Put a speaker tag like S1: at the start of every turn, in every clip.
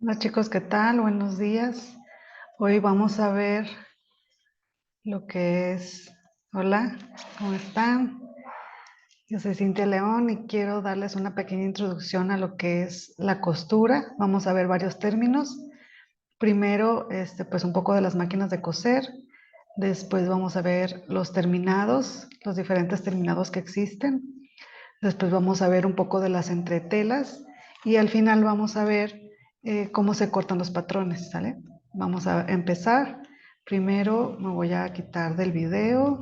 S1: Hola chicos, ¿qué tal? Buenos días. Hoy vamos a ver lo que es... Hola, ¿cómo están? Yo soy Cintia León y quiero darles una pequeña introducción a lo que es la costura. Vamos a ver varios términos. Primero, pues un poco de las máquinas de coser. Después vamos a ver los terminados, los diferentes terminados que existen. Después vamos a ver un poco de las entretelas y al final vamos a ver cómo se cortan los patrones, ¿sale? Vamos a empezar. Primero me voy a quitar del video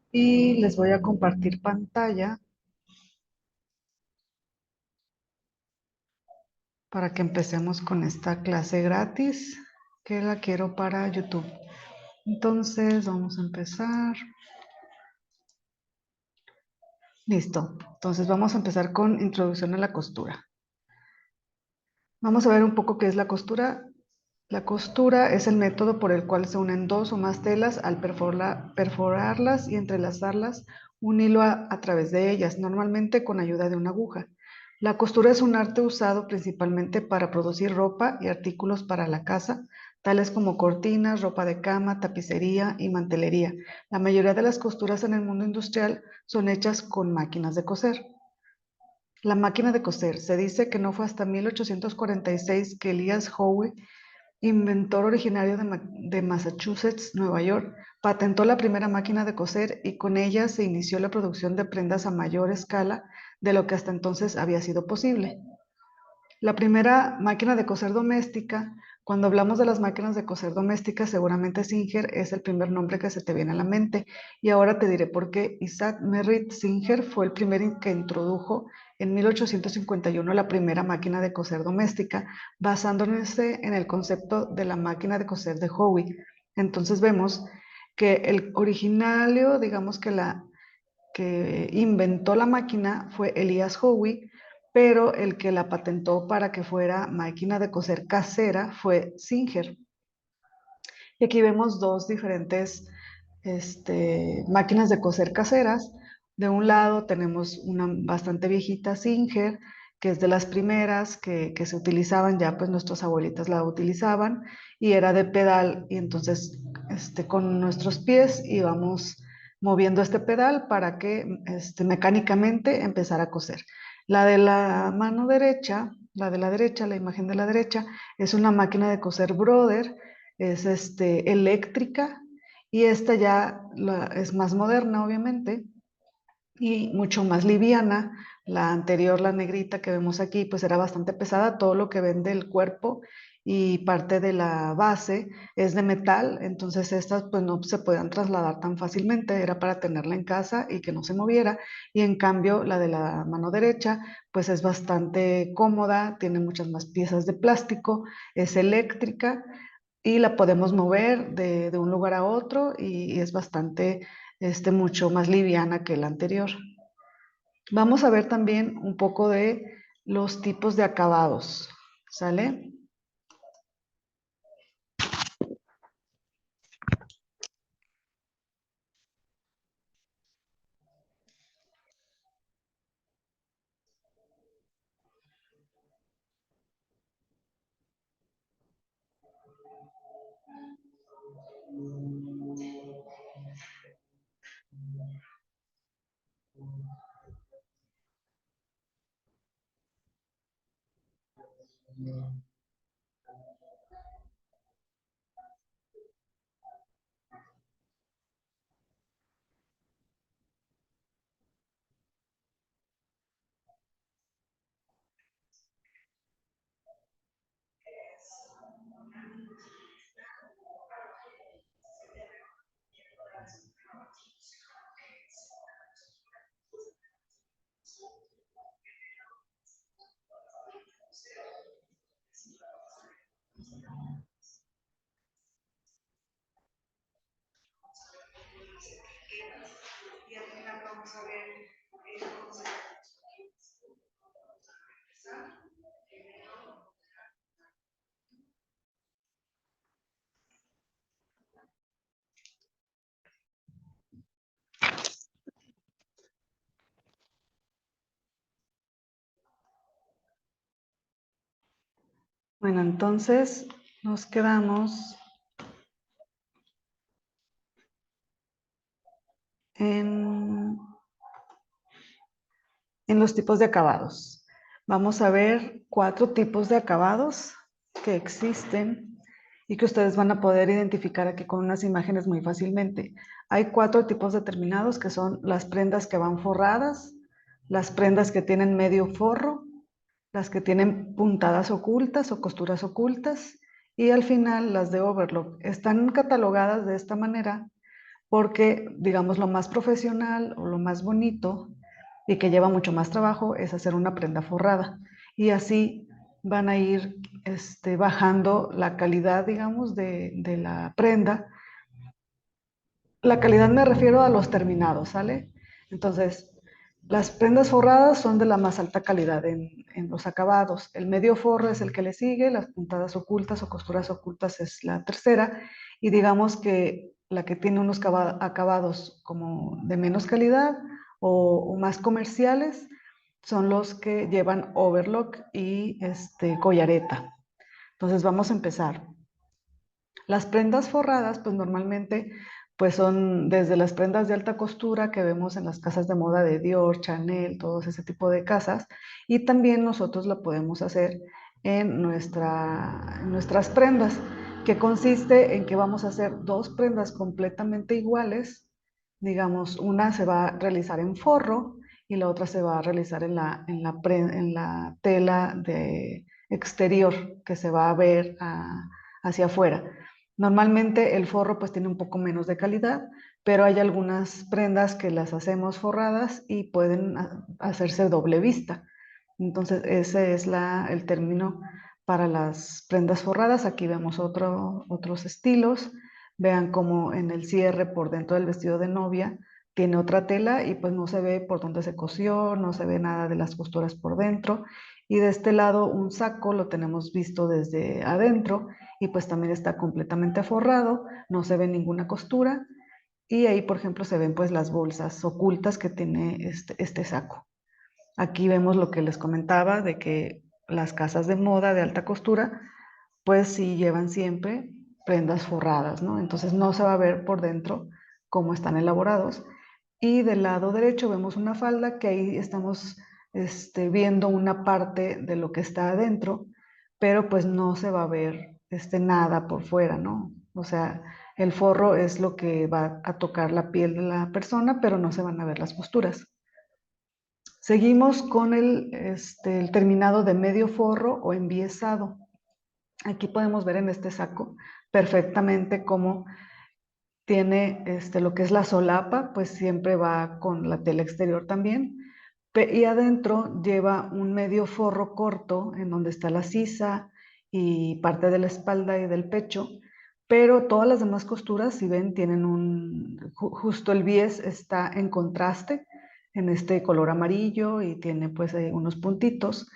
S1: y les voy a compartir pantalla para que empecemos con esta clase gratis que la quiero para YouTube. Entonces vamos a empezar. Listo. Entonces vamos a empezar con introducción a la costura. Vamos a ver un poco qué es la costura. La costura es el método por el cual se unen dos o más telas al perforarlas y entrelazarlas un hilo a través de ellas, normalmente con ayuda de una aguja. La costura es un arte usado principalmente para producir ropa y artículos para la casa, tales como cortinas, ropa de cama, tapicería y mantelería. La mayoría de las costuras en el mundo industrial son hechas con máquinas de coser. La máquina de coser. Se dice que no fue hasta 1846 que Elias Howe, inventor originario de Massachusetts, Nueva York, patentó la primera máquina de coser y con ella se inició la producción de prendas a mayor escala de lo que hasta entonces había sido posible. La primera máquina de coser doméstica, cuando hablamos de las máquinas de coser domésticas, seguramente Singer es el primer nombre que se te viene a la mente. Y ahora te diré por qué. Isaac Merritt Singer fue el primero que introdujo en 1851 la primera máquina de coser doméstica, basándose en el concepto de la máquina de coser de Howe. Entonces vemos que el originario, digamos que la que inventó la máquina fue Elias Howe, pero el que la patentó para que fuera máquina de coser casera fue Singer. Y aquí vemos dos diferentes máquinas de coser caseras. De un lado tenemos una bastante viejita Singer, que es de las primeras que se utilizaban, ya pues nuestras abuelitas la utilizaban, y era de pedal, y entonces con nuestros pies íbamos moviendo este pedal para que mecánicamente empezara a coser. La de la mano derecha, la de la derecha, la imagen de la derecha, es una máquina de coser Brother, es eléctrica y esta ya es más moderna, obviamente, y mucho más liviana. La anterior, la negrita que vemos aquí, pues era bastante pesada. Todo lo que ven del cuerpo y parte de la base es de metal, entonces estas pues no se podían trasladar tan fácilmente, era para tenerla en casa y que no se moviera. Y en cambio la de la mano derecha pues es bastante cómoda, tiene muchas más piezas de plástico, es eléctrica y la podemos mover de un lugar a otro y es bastante, mucho más liviana que la anterior. Vamos a ver también un poco de los tipos de acabados, ¿sale? Bueno, entonces nos quedamos en, en los tipos de acabados. Vamos a ver 4 tipos de acabados que existen y que ustedes van a poder identificar aquí con unas imágenes muy fácilmente. Hay 4 tipos determinados que son las prendas que van forradas, las prendas que tienen medio forro, las que tienen puntadas ocultas o costuras ocultas y al final las de overlock. Están catalogadas de esta manera porque, digamos, lo más profesional o lo más bonito y que lleva mucho más trabajo es hacer una prenda forrada. Y así van a ir bajando la calidad, digamos, de la prenda. La calidad me refiero a los terminados, ¿sale? Entonces, las prendas forradas son de la más alta calidad en los acabados. El medio forro es el que le sigue, las puntadas ocultas o costuras ocultas es la tercera. Y digamos que la que tiene unos acabados como de menos calidad o más comerciales son los que llevan overlock y collareta. Entonces vamos a empezar. Las prendas forradas, pues normalmente pues son desde las prendas de alta costura que vemos en las casas de moda de Dior, Chanel, todos ese tipo de casas, y también nosotros la podemos hacer en nuestras prendas, que consiste en que vamos a hacer 2 prendas completamente iguales, digamos, una se va a realizar en forro y la otra se va a realizar en la tela de exterior que se va a ver hacia afuera. Normalmente el forro pues tiene un poco menos de calidad, pero hay algunas prendas que las hacemos forradas y pueden hacerse doble vista. Entonces ese es el término para las prendas forradas. Aquí vemos otros estilos. Vean como en el cierre por dentro del vestido de novia tiene otra tela y pues no se ve por dónde se cosió, no se ve nada de las costuras por dentro. Y de este lado un saco lo tenemos visto desde adentro y pues también está completamente forrado, no se ve ninguna costura y ahí por ejemplo se ven pues las bolsas ocultas que tiene este saco. Aquí vemos lo que les comentaba de que las casas de moda de alta costura pues sí llevan siempre prendas forradas, ¿no? Entonces no se va a ver por dentro cómo están elaborados. Y del lado derecho vemos una falda que ahí estamos viendo una parte de lo que está adentro, pero pues no se va a ver nada por fuera, ¿no? O sea, el forro es lo que va a tocar la piel de la persona, pero no se van a ver las costuras. Seguimos con el terminado de medio forro o enviesado. Aquí podemos ver en este saco perfectamente cómo tiene lo que es la solapa, pues siempre va con la tela exterior también. Y adentro lleva un medio forro corto en donde está la sisa y parte de la espalda y del pecho, pero todas las demás costuras, si ven, tienen justo el bies está en contraste en este color amarillo y tiene pues unos puntitos.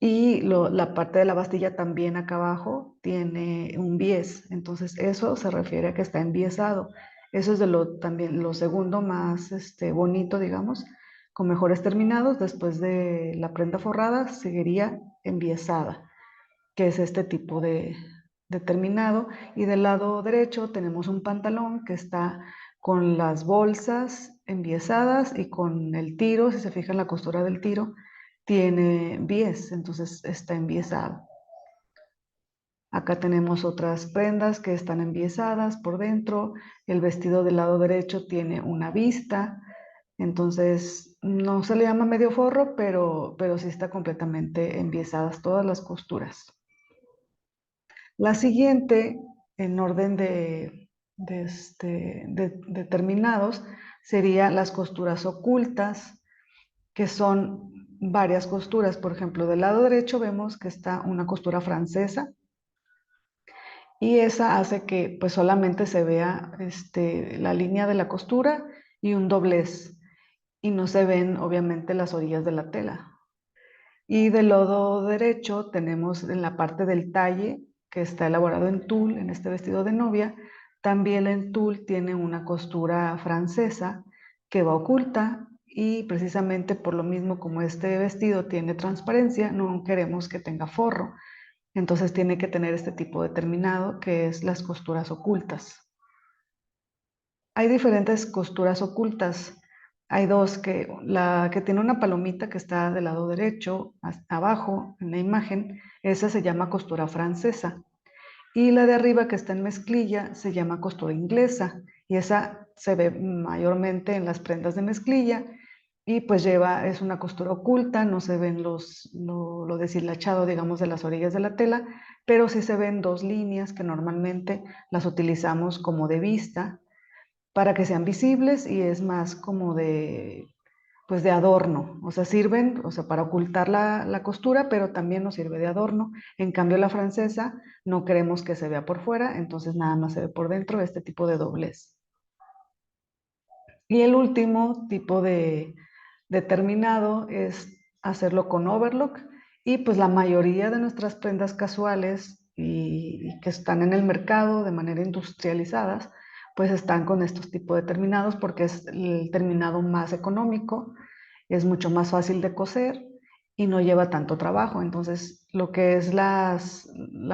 S1: Y la parte de la bastilla también acá abajo tiene un bies, entonces eso se refiere a que está enviesado. Eso es también lo segundo más bonito, digamos, con mejores terminados. Después de la prenda forrada seguiría enviesada, que es este tipo de terminado. Y del lado derecho tenemos un pantalón que está con las bolsas enviesadas y con el tiro, si se fijan la costura del tiro, tiene bies, entonces está enviesado. Acá tenemos otras prendas que están enviesadas por dentro. El vestido del lado derecho tiene una vista, entonces no se le llama medio forro, pero sí está completamente enviesadas todas las costuras. La siguiente, en orden de terminados, sería las costuras ocultas, que son varias costuras. Por ejemplo, del lado derecho vemos que está una costura francesa y esa hace que pues solamente se vea la línea de la costura y un doblez y no se ven obviamente las orillas de la tela. Y del lado derecho tenemos en la parte del talle que está elaborado en tul en este vestido de novia. También el tul tiene una costura francesa que va oculta y precisamente por lo mismo como este vestido tiene transparencia, no queremos que tenga forro. Entonces tiene que tener este tipo de terminado que es las costuras ocultas. Hay diferentes costuras ocultas. Hay dos, la que tiene una palomita que está del lado derecho, abajo en la imagen, esa se llama costura francesa. Y la de arriba que está en mezclilla se llama costura inglesa. Y esa se ve mayormente en las prendas de mezclilla. Y pues es una costura oculta, no se ven lo deshilachado, digamos, de las orillas de la tela, pero sí se ven dos líneas que normalmente las utilizamos como de vista para que sean visibles y es más como pues de adorno, o sea, sirven, o sea, para ocultar la costura, pero también nos sirve de adorno. En cambio, la francesa no queremos que se vea por fuera, entonces nada más se ve por dentro, este tipo de doblez. Y el último tipo de terminado es hacerlo con overlock y pues la mayoría de nuestras prendas casuales y que están en el mercado de manera industrializadas, pues están con estos tipos de terminados porque es el terminado más económico, es mucho más fácil de coser y no lleva tanto trabajo. Entonces, lo que es la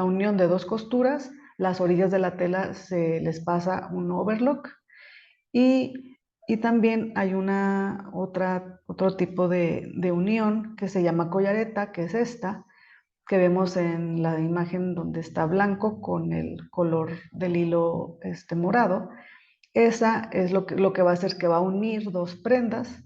S1: unión de dos costuras, las orillas de la tela se les pasa un overlock y, y también hay otro tipo de unión que se llama collareta, que es esta, que vemos en la imagen donde está blanco con el color del hilo morado. Esa es lo que va a hacer que va a unir dos prendas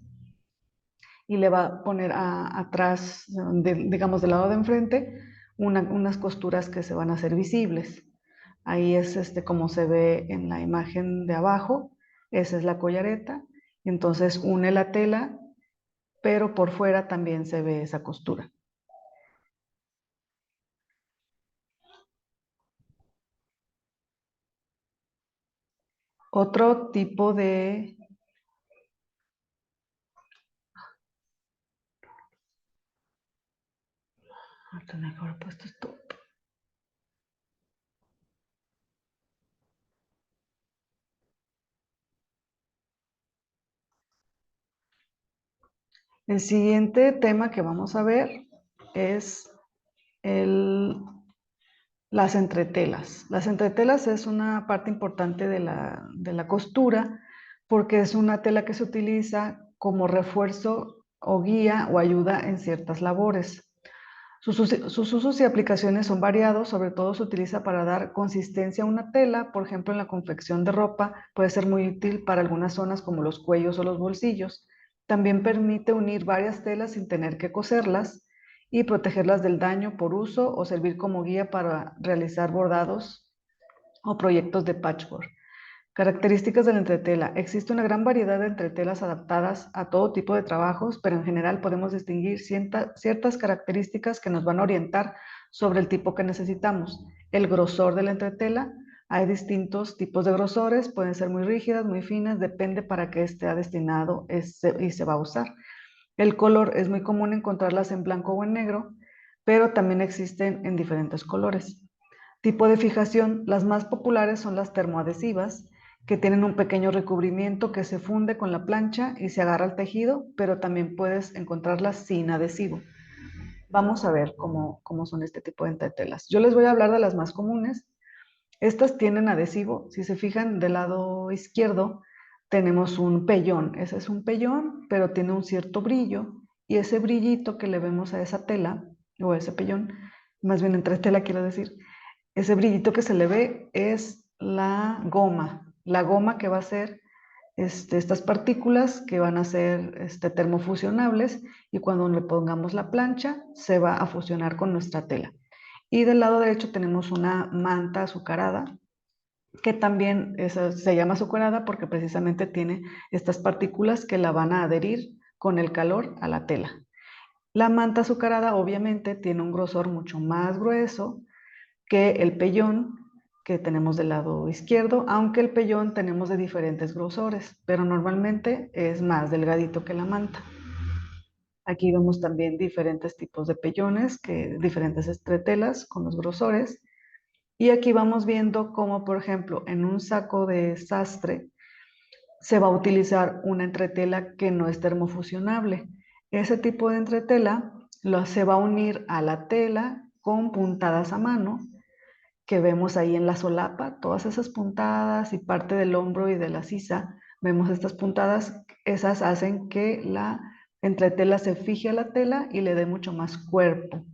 S1: y le va a poner atrás, digamos del lado de enfrente, unas costuras que se van a hacer visibles. Ahí es como se ve en la imagen de abajo, esa es la collareta. Entonces une la tela, pero por fuera también se ve esa costura. Otro tipo tenía que haber puesto esto. El siguiente tema que vamos a ver es el las entretelas. Las entretelas es una parte importante de la costura porque es una tela que se utiliza como refuerzo o guía o ayuda en ciertas labores. Sus usos y aplicaciones son variados, sobre todo se utiliza para dar consistencia a una tela, por ejemplo en la confección de ropa puede ser muy útil para algunas zonas como los cuellos o los bolsillos. También permite unir varias telas sin tener que coserlas y protegerlas del daño por uso o servir como guía para realizar bordados o proyectos de patchwork. Características de la entretela. Existe una gran variedad de entretelas adaptadas a todo tipo de trabajos, pero en general podemos distinguir ciertas características que nos van a orientar sobre el tipo que necesitamos. El grosor de la entretela. Hay distintos tipos de grosores, pueden ser muy rígidas, muy finas, depende para qué esté destinado y se va a usar. El color es muy común encontrarlas en blanco o en negro, pero también existen en diferentes colores. Tipo de fijación, las más populares son las termoadhesivas, que tienen un pequeño recubrimiento que se funde con la plancha y se agarra al tejido, pero también puedes encontrarlas sin adhesivo. Vamos a ver cómo son este tipo de entretelas. Yo les voy a hablar de las más comunes. Estas tienen adhesivo. Si se fijan del lado izquierdo, tenemos un pellón. Ese es un pellón, pero tiene un cierto brillo. Y ese brillito que le vemos a esa tela, o a ese pellón, más bien entre tela quiero decir, ese brillito que se le ve es la goma que va a ser estas partículas que van a ser termofusionables y cuando le pongamos la plancha se va a fusionar con nuestra tela. Y del lado derecho tenemos una manta azucarada, que también se llama azucarada porque precisamente tiene estas partículas que la van a adherir con el calor a la tela. La manta azucarada obviamente tiene un grosor mucho más grueso que el pellón que tenemos del lado izquierdo, aunque el pellón tenemos de diferentes grosores, pero normalmente es más delgadito que la manta. Aquí vemos también diferentes tipos de pellones, diferentes estretelas con los grosores. Y aquí vamos viendo cómo, por ejemplo, en un saco de sastre se va a utilizar una entretela que no es termofusionable. Ese tipo de entretela se va a unir a la tela con puntadas a mano, que vemos ahí en la solapa, todas esas puntadas y parte del hombro y de la sisa, vemos estas puntadas, esas hacen que la entretela se fije a la tela y le dé mucho más cuerpo.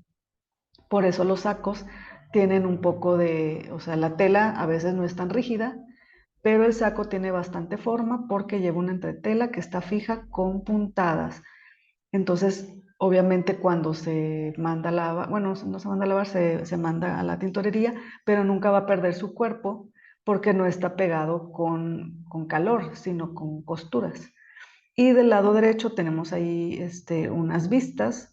S1: Por eso los sacos tienen un poco de, o sea, la tela a veces no es tan rígida, pero el saco tiene bastante forma porque lleva una entretela que está fija con puntadas. Entonces, obviamente cuando se manda a lavar, bueno, no se manda a lavar, se manda a la tintorería, pero nunca va a perder su cuerpo porque no está pegado con calor, sino con costuras. Y del lado derecho tenemos ahí unas vistas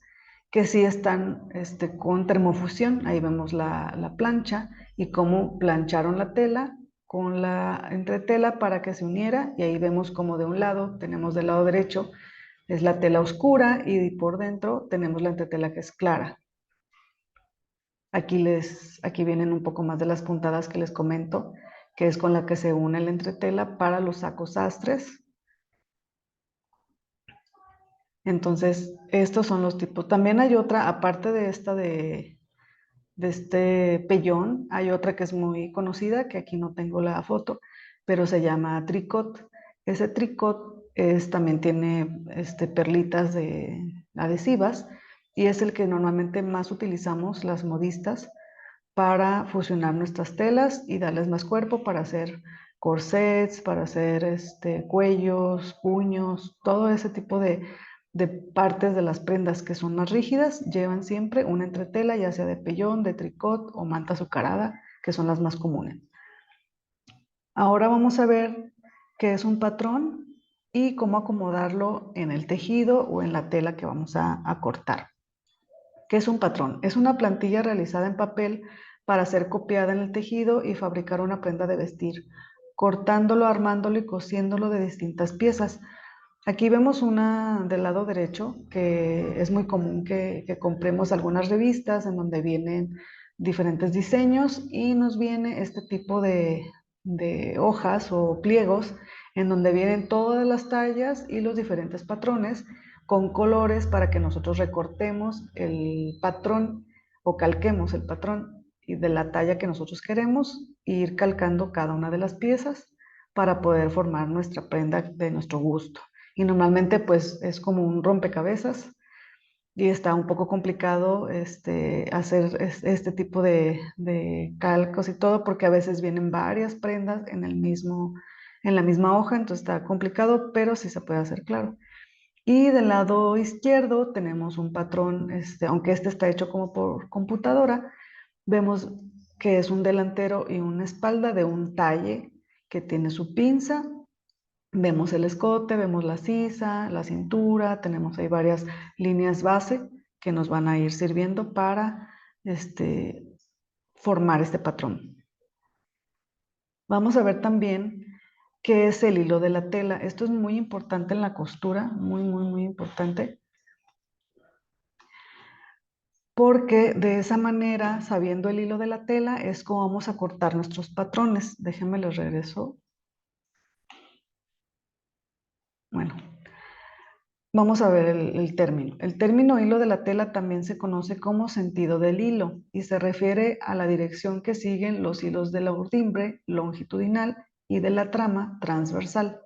S1: que sí están con termofusión. Ahí vemos la plancha y cómo plancharon la tela con la entretela para que se uniera. Y ahí vemos como de un lado tenemos del lado derecho es la tela oscura y por dentro tenemos la entretela que es clara. Aquí vienen un poco más de las puntadas que les comento, que es con la que se une la entretela para los sacos sastres. Entonces, estos son los tipos. También hay otra, aparte de esta de este pellón, hay otra que es muy conocida, que aquí no tengo la foto, pero se llama tricot. Ese tricot también tiene perlitas adhesivas y es el que normalmente más utilizamos las modistas para fusionar nuestras telas y darles más cuerpo para hacer corsets, para hacer cuellos, puños, todo ese tipo de partes de las prendas que son más rígidas, llevan siempre una entretela, ya sea de pellón, de tricot o manta azucarada, que son las más comunes. Ahora vamos a ver qué es un patrón y cómo acomodarlo en el tejido o en la tela que vamos a cortar. ¿Qué es un patrón? Es una plantilla realizada en papel para ser copiada en el tejido y fabricar una prenda de vestir, cortándolo, armándolo y cosiéndolo de distintas piezas. Aquí vemos una del lado derecho, que es muy común que compremos algunas revistas en donde vienen diferentes diseños y nos viene este tipo de hojas o pliegos en donde vienen todas las tallas y los diferentes patrones con colores para que nosotros recortemos el patrón o calquemos el patrón y de la talla que nosotros queremos e ir calcando cada una de las piezas para poder formar nuestra prenda de nuestro gusto. Y normalmente pues es como un rompecabezas y está un poco complicado hacer este tipo de calcos y todo porque a veces vienen varias prendas en la misma hoja, entonces está complicado, pero sí se puede hacer, claro. Y del lado izquierdo tenemos un patrón, aunque este está hecho como por computadora, vemos que es un delantero y una espalda de un talle que tiene su pinza. Vemos el escote, vemos la sisa, la cintura, tenemos ahí varias líneas base que nos van a ir sirviendo para formar este patrón. Vamos a ver también qué es el hilo de la tela. Esto es muy importante en la costura, muy, muy, muy importante, porque de esa manera, sabiendo el hilo de la tela, es como vamos a cortar nuestros patrones. Déjenme les regreso. Bueno, vamos a ver el término. El término hilo de la tela también se conoce como sentido del hilo y se refiere a la dirección que siguen los hilos de la urdimbre longitudinal y de la trama transversal.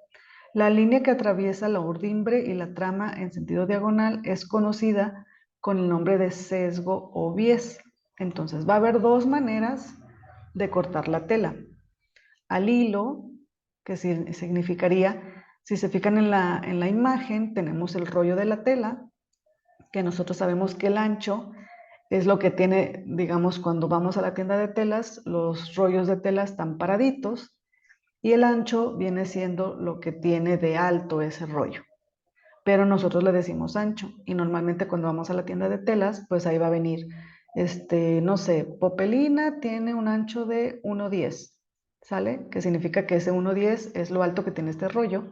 S1: La línea que atraviesa la urdimbre y la trama en sentido diagonal es conocida con el nombre de sesgo o bies. Entonces va a haber dos maneras de cortar la tela. Al hilo, que significaría, si se fijan en la imagen, tenemos el rollo de la tela, que nosotros sabemos que el ancho es lo que tiene, digamos, cuando vamos a la tienda de telas, los rollos de tela están paraditos y el ancho viene siendo lo que tiene de alto ese rollo. Pero nosotros le decimos ancho y normalmente cuando vamos a la tienda de telas, pues ahí va a venir, no sé, Popelina tiene un ancho de 1,10, ¿sale? Que significa que ese 1,10 es lo alto que tiene este rollo,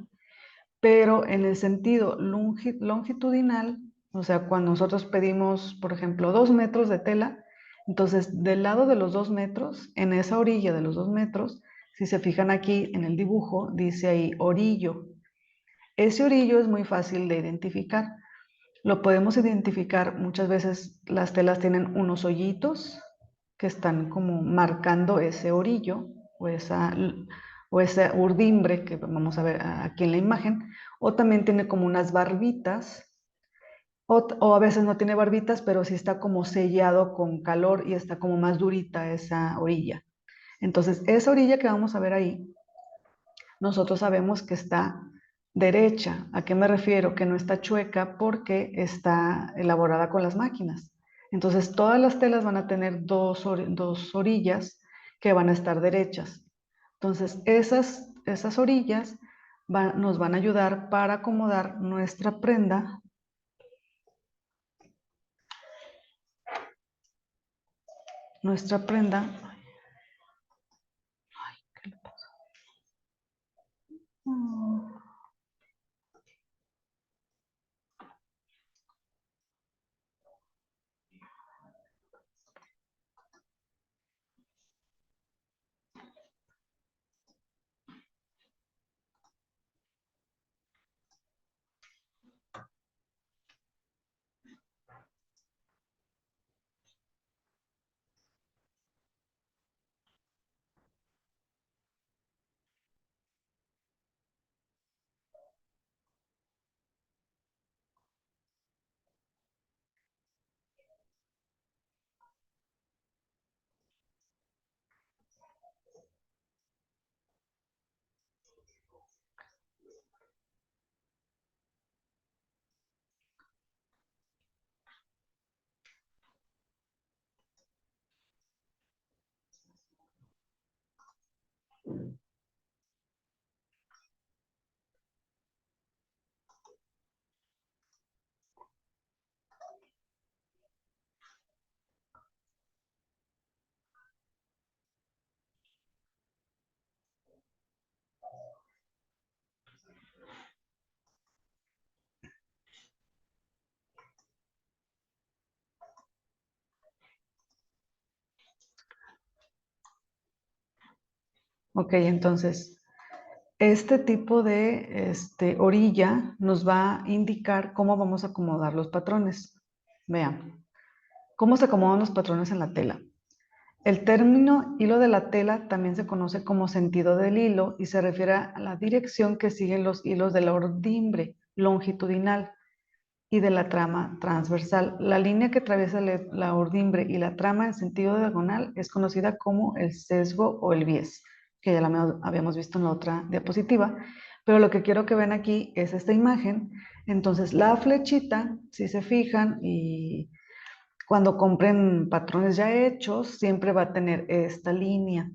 S1: pero en el sentido longitudinal, o sea, cuando nosotros pedimos, por ejemplo, 2 metros de tela, entonces del lado de los 2 metros, en esa orilla de los 2 metros, si se fijan aquí en el dibujo, dice ahí orillo. Ese orillo es muy fácil de identificar. Lo podemos identificar, muchas veces las telas tienen unos hoyitos que están como marcando ese orillo o esa urdimbre que vamos a ver aquí en la imagen, o también tiene como unas barbitas, o a veces no tiene barbitas, pero sí está como sellado con calor y está como más durita esa orilla. Entonces, esa orilla que vamos a ver ahí, nosotros sabemos que está derecha. ¿A qué me refiero? Que no está chueca porque está elaborada con las máquinas. Entonces, todas las telas van a tener dos orillas que van a estar derechas. Entonces, esas orillas nos van a ayudar para acomodar nuestra prenda. ¿Qué le pasa? Ok, entonces, este tipo de orilla nos va a indicar cómo vamos a acomodar los patrones. Vean, ¿cómo se acomodan los patrones en la tela? El término hilo de la tela también se conoce como sentido del hilo y se refiere a la dirección que siguen los hilos de la ordimbre longitudinal y de la trama transversal. La línea que atraviesa la ordimbre y la trama en sentido diagonal es conocida como el sesgo o el bies, que ya la habíamos visto en la otra diapositiva, pero lo que quiero que vean aquí es esta imagen. Entonces, la flechita, si se fijan, y cuando compren patrones ya hechos, siempre va a tener esta línea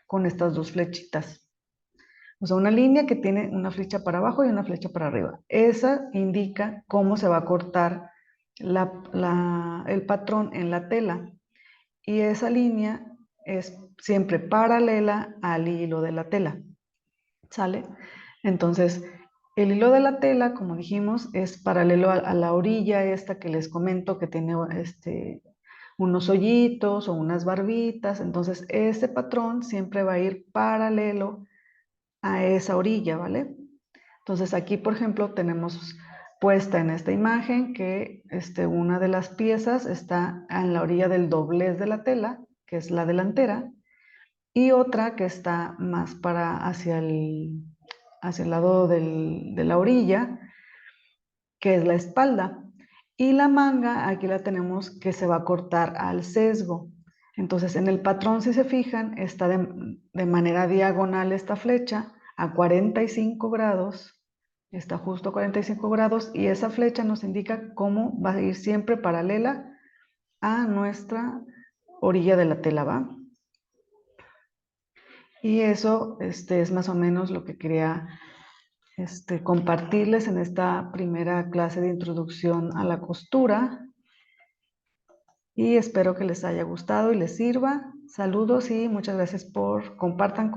S1: con estas dos flechitas. O sea, una línea que tiene una flecha para abajo y una flecha para arriba. Esa indica cómo se va a cortar el patrón en la tela. Y esa línea es siempre paralela al hilo de la tela. ¿Sale? Entonces, el hilo de la tela, como dijimos, es paralelo a la orilla esta que les comento que tiene unos hoyitos o unas barbitas. Entonces, este patrón siempre va a ir paralelo a esa orilla, ¿vale? Entonces aquí, por ejemplo, tenemos puesta en esta imagen que una de las piezas está en la orilla del doblez de la tela, que es la delantera, y otra que está más hacia el lado de la orilla, que es la espalda. Y la manga, aquí la tenemos que se va a cortar al sesgo. Entonces, en el patrón, si se fijan, está de manera diagonal esta flecha a 45 grados. Está justo a 45 grados y esa flecha nos indica cómo va a ir siempre paralela a nuestra orilla de la tela, ¿va? Y eso es más o menos lo que quería compartirles en esta primera clase de introducción a la costura. Y espero que les haya gustado y les sirva. Saludos y muchas gracias por compartan.